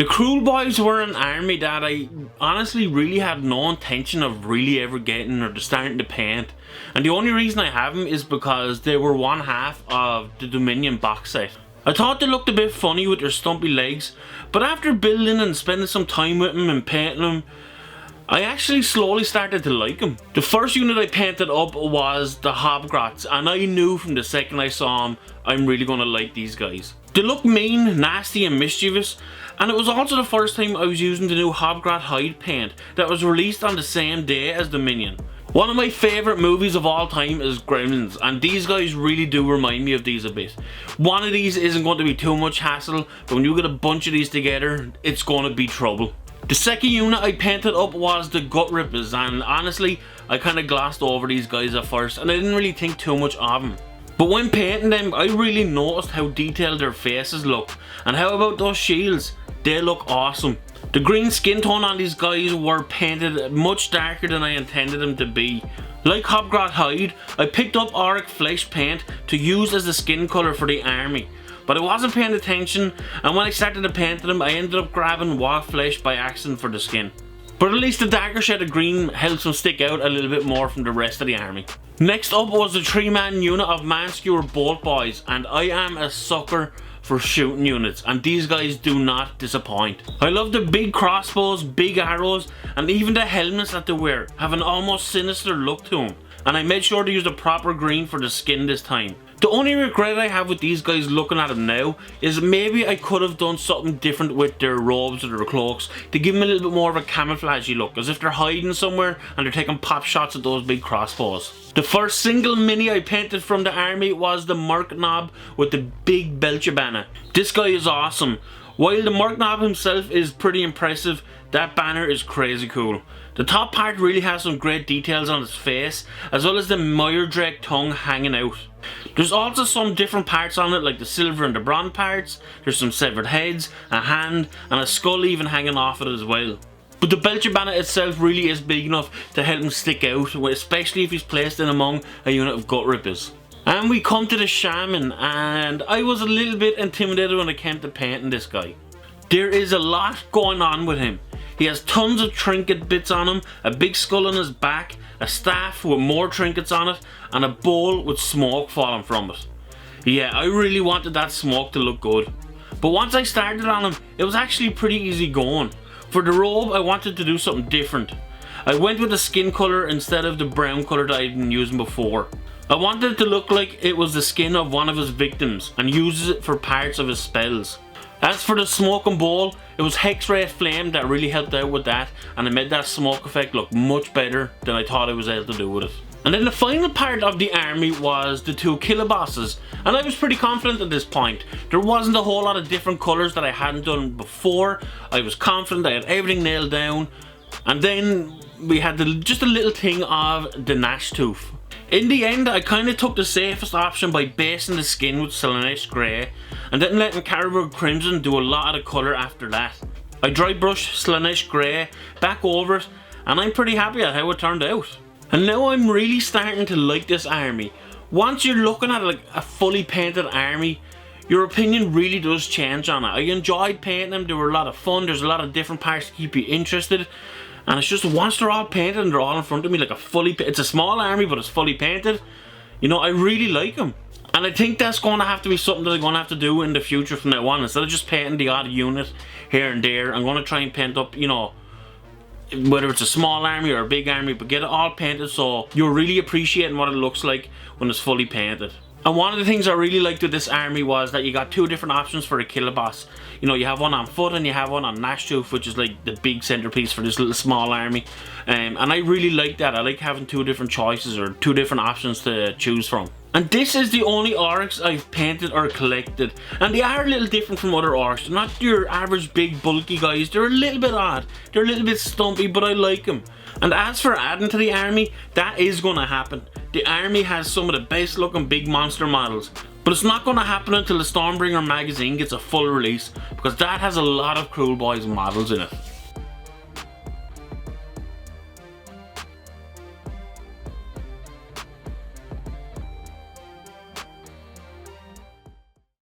The Kruleboyz were an army that I honestly really had no intention of really ever getting or starting to paint. And the only reason I have them is because they were one half of the Dominion box set. I thought they looked a bit funny with their stumpy legs, but after building and spending some time with them and painting them, I actually slowly started to like them. The first unit I painted up was the hobgrax, and I knew from the second I saw them, I'm really going to like these guys. They look mean, nasty and mischievous, and it was also the first time I was using the new hobgrax hide paint that was released on the same day as Dominion. One of my favourite movies of all time is Gremlins, and these guys really do remind me of these a bit. One of these isn't going to be too much hassle, but when you get a bunch of these together, it's going to be trouble. The second unit I painted up was the gut rippers, and honestly I kind of glossed over these guys at first and I didn't really think too much of them. But when painting them, I really noticed how detailed their faces look, and how about those shields? They look awesome. The green skin tone on these guys were painted much darker than I intended them to be. Like hobgrax hide, I picked up auric flesh paint to use as the skin colour for the army. But I wasn't paying attention, and when I started to paint them, I ended up grabbing wild flesh by accident for the skin. But at least the darker shade of green helps them stick out a little bit more from the rest of the army. Next up was the 3-man unit of man-skewer bolt boys, and I am a sucker for shooting units, and these guys do not disappoint. I love the big crossbows, big arrows, and even the helmets that they wear have an almost sinister look to them. And I made sure to use the proper green for the skin this time. The only regret I have with these guys looking at them now is maybe I could have done something different with their robes or their cloaks to give them a little bit more of a camouflagey look, as if they're hiding somewhere and they're taking pop shots at those big crossbows. The first single mini I painted from the army was the Merc Knob with the big belcher banner. This guy is awesome. While the Merc Knob himself is pretty impressive, that banner is crazy cool. The top part really has some great details on its face, as well as the mire drake tongue hanging out. There's also some different parts on it, like the silver and the bronze parts. There's some severed heads, a hand, and a skull even hanging off it as well. But the belcher banner itself really is big enough to help him stick out, especially if he's placed in among a unit of gut rippers. And we come to the shaman, and I was a little bit intimidated when it came to painting this guy. There is a lot going on with him. He has tons of trinket bits on him, a big skull on his back, a staff with more trinkets on it, and a bowl with smoke falling from it. Yeah, I really wanted that smoke to look good. But once I started on him, it was actually pretty easy going. For the robe, I wanted to do something different. I went with the skin colour instead of the brown colour that I'd been using before. I wanted it to look like it was the skin of one of his victims and uses it for parts of his spells. As for the smoking bowl, it was Hex-Ray Flame that really helped out with that, and it made that smoke effect look much better than I thought I was able to do with it. And then the final part of the army was the 2 killer bosses, and I was pretty confident at this point. There wasn't a whole lot of different colours that I hadn't done before. I was confident I had everything nailed down, and then we had just a little thing of the Gnash Tooth. In the end, I kind of took the safest option by basing the skin with Slaanesh Grey, and then letting Caribou Crimson do a lot of the colour after that. I dry brushed Slaanesh Grey back over it, and I'm pretty happy at how it turned out. And now I'm really starting to like this army. Once you're looking at like a fully painted army, your opinion really does change on it. I enjoyed painting them, they were a lot of fun, there's a lot of different parts to keep you interested. And it's just once they're all painted and they're all in front of me like it's a small army but it's fully painted, you know, I really like them. And I think that's going to have to be something that I'm going to have to do in the future from now on. Instead of just painting the odd unit here and there, I'm going to try and paint up, you know, whether it's a small army or a big army, but get it all painted so you're really appreciating what it looks like when it's fully painted. And one of the things I really liked with this army was that you got 2 different options for a killer boss. You know, you have one on foot and you have one on Gnash Tooth, which is like the big centerpiece for this little small army. And I really like that. I like having 2 different choices or 2 different options to choose from. And this is the only aurics I've painted or collected. And they are a little different from other aurics. They're not your average big bulky guys. They're a little bit odd. They're a little bit stumpy, but I like them. And as for adding to the army, that is going to happen. The army has some of the best looking big monster models. But it's not going to happen until the Stormbringer magazine gets a full release, because that has a lot of Kruleboyz models in it.